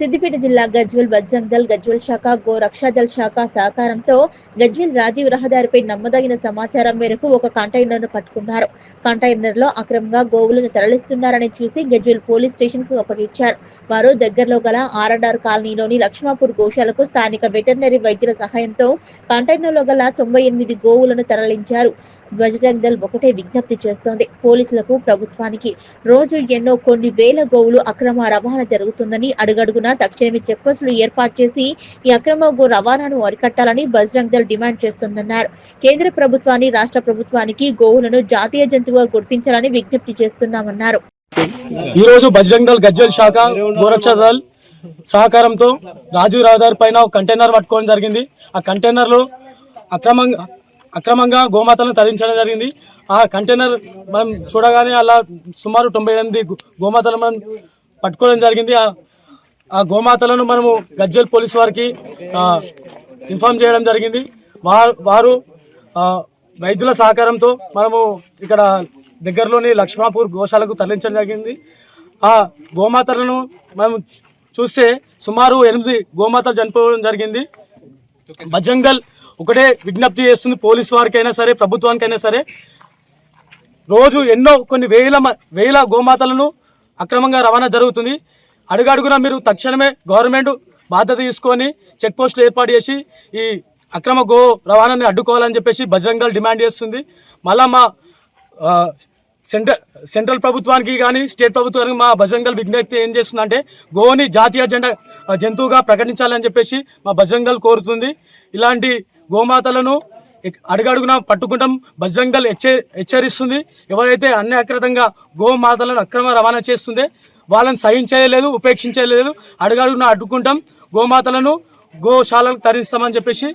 సిద్దిపేట జిల్లా గజ్వేల్ బజరంగ్ గజ్వేల్ శాఖ గో రక్షాదళ్ శాఖ సహకారంతో గజ్వేల్ రాజీవ్ రహదారిపై నమ్మదగిన సమాచారం మేరకు ఒక కంటైనర్ను పట్టుకున్నారు. కంటైనర్లో అక్రమంగా గోవులను తరలిస్తున్నారని చూసి గజ్వేల్ పోలీస్ స్టేషన్ కు అప్పగించారు. వారు దగ్గరలో గల ఆర్ఆర్ కాలనీలోని లక్ష్మాపూర్ గోశాలకు స్థానిక వెటర్నరీ వైద్యుల సహాయంతో కంటైనర్లో గల 98 గోవులను తరలించారు. బజరంగ్ దళ్ ఒకటే విజ్ఞప్తి చేస్తోంది, పోలీసులకు, ప్రభుత్వానికి రోజు కొన్ని వేల గోవులు అక్రమ రవాణా జరుగుతుందని, అడుగడుగునా తక్షణమే చెక్ పోస్టులు ఏర్పాటు చేసి ఈ అక్రమ గో రవాణాను అరికట్టాలని బజరంగ్ దళ్ డిమాండ్ చేస్తుందన్నారు. కేంద్ర ప్రభుత్వాన్ని, రాష్ట్ర ప్రభుత్వానికి గోవులను జాతీయ జంతువుగా గుర్తించాలని విజ్ఞప్తి చేస్తున్నామన్నారు. ఈ రోజు బజరంగ్ దళ్ గజ్వేల్ శాఖ గోరక్ష దళ్ సహకారంతో రాజీవ్ రహదారి పైన కంటైనర్ పట్టుకోవడం జరిగింది. ఆ కంటైనర్ లో అక్రమంగా గోమాతలను తరలించడం జరిగింది. ఆ కంటైనర్ మనం చూడగానే అలా సుమారు 98 గోమాతలను మనం పట్టుకోవడం జరిగింది. ఆ గోమాతలను మనము గజ్వేల్ పోలీస్ వారికి ఇన్ఫార్మ్ చేయడం జరిగింది. వారు వైద్యుల సహకారంతో మనము ఇక్కడ దగ్గరలోని లక్ష్మాపూర్ గోశాలకు తరలించడం జరిగింది. ఆ గోమాతలను మనం చూస్తే సుమారు 8 గోమాతలు చనిపోవడం జరిగింది. బజరంగ్ దళ్ ఒకటే విజ్ఞప్తి చేస్తుంది, పోలీసు వారికైనా సరే, ప్రభుత్వానికైనా సరే, రోజు కొన్ని వేల గోమాతలను అక్రమంగా రవాణా జరుగుతుంది. అడుగడుగునా మీరు తక్షణమే గవర్నమెంట్ బాధ్యత తీసుకొని చెక్ పోస్టులు ఏర్పాటు చేసి ఈ అక్రమ గో రవాణాని అడ్డుకోవాలని చెప్పేసి బజరంగ్ దళ్ డిమాండ్ చేస్తుంది. మళ్ళా మా సెంట్రల్ ప్రభుత్వానికి కానీ స్టేట్ ప్రభుత్వానికి మా బజరంగ్ దళ్ విజ్ఞప్తి ఏం చేస్తుందంటే గోని జాతీయ జంతువుగా ప్రకటించాలని చెప్పేసి మా బజరంగ్ దళ్ కోరుతుంది. ఇలాంటి గోమాతలను అడుగడుగునా పట్టుకుంటాం. బజరంగ్ దళ్ హెచ్చరిస్తుంది, ఎవరైతే అన్యాకృతంగా గోమాతలను అక్రమ రవాణా చేస్తుందే వాళ్ళని సహించలేదు, ఉపేక్షించలేదు. అడుగడుగునా అడ్డుకుంటాం, గోమాతలను గోశాలకు తరలిస్తామని చెప్పేసి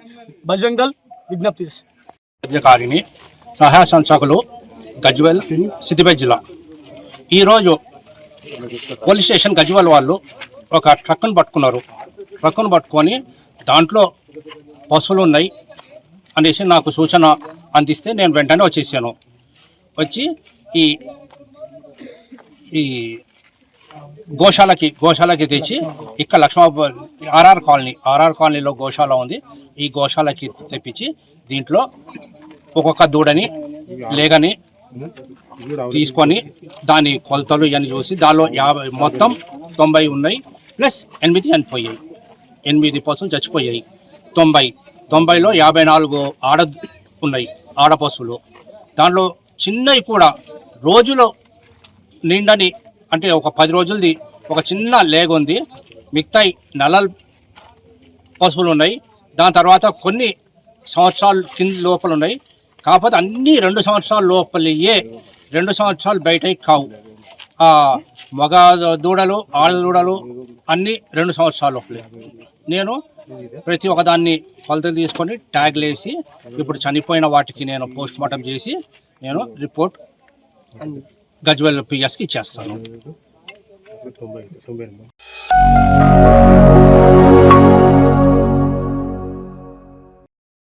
బజరంగ్ దళ్ విజ్ఞప్తి చేస్తుంది. సహాయ సంస్థకులు గజ్వేల్ సిద్దిపేట జిల్లా ఈరోజు పోలీస్ స్టేషన్ గజ్వేల్ వాళ్ళు ఒక ట్రక్కును పట్టుకున్నారు. ట్రక్కును పట్టుకొని దాంట్లో పశువులు ఉన్నాయి అనేసి నాకు సూచన అందిస్తే నేను వెంటనే వచ్చేసాను. వచ్చి ఈ గోశాలకి తెచ్చి ఇక్కడ లక్ష్మాపూర్ ఆర్ఆర్ కాలనీలో గోశాల ఉంది. ఈ గోశాలకి తెప్పించి దీంట్లో ఒక్కొక్క దూడని లేగని తీసుకొని దాని కొలతలు ఇవన్నీ చూసి దానిలో మొత్తం 90 ఉన్నాయి, ప్లస్ 8 చనిపోయాయి. 8 పశువులు చచ్చిపోయాయి. 90లో 54 ఉన్నాయి ఆడ పశువులు. దాంట్లో చిన్నవి కూడా రోజులో నిండని అంటే ఒక 10 రోజులది ఒక చిన్న లేగ ఉంది. మిగతాయి నల్లల పశువులు ఉన్నాయి. దాని తర్వాత కొన్ని సంవత్సరాలు కింద లోపల ఉన్నాయి. కాకపోతే అన్నీ 2 సంవత్సరాల లోపలియే, 2 సంవత్సరాలు బయటకి కావు. మగ దూడలు, ఆడ దూడలు అన్నీ 2 సంవత్సరాల లోపలే. నేను ప్రతి ఒక్కదాన్ని కొలతలు తీసుకొని ట్యాగ్లు వేసి ఇప్పుడు చనిపోయిన వాటికి నేను పోస్ట్ మార్టం చేసి నేను రిపోర్ట్ గజ్వేల్ పిఎస్కి ఇచ్చేస్తాను.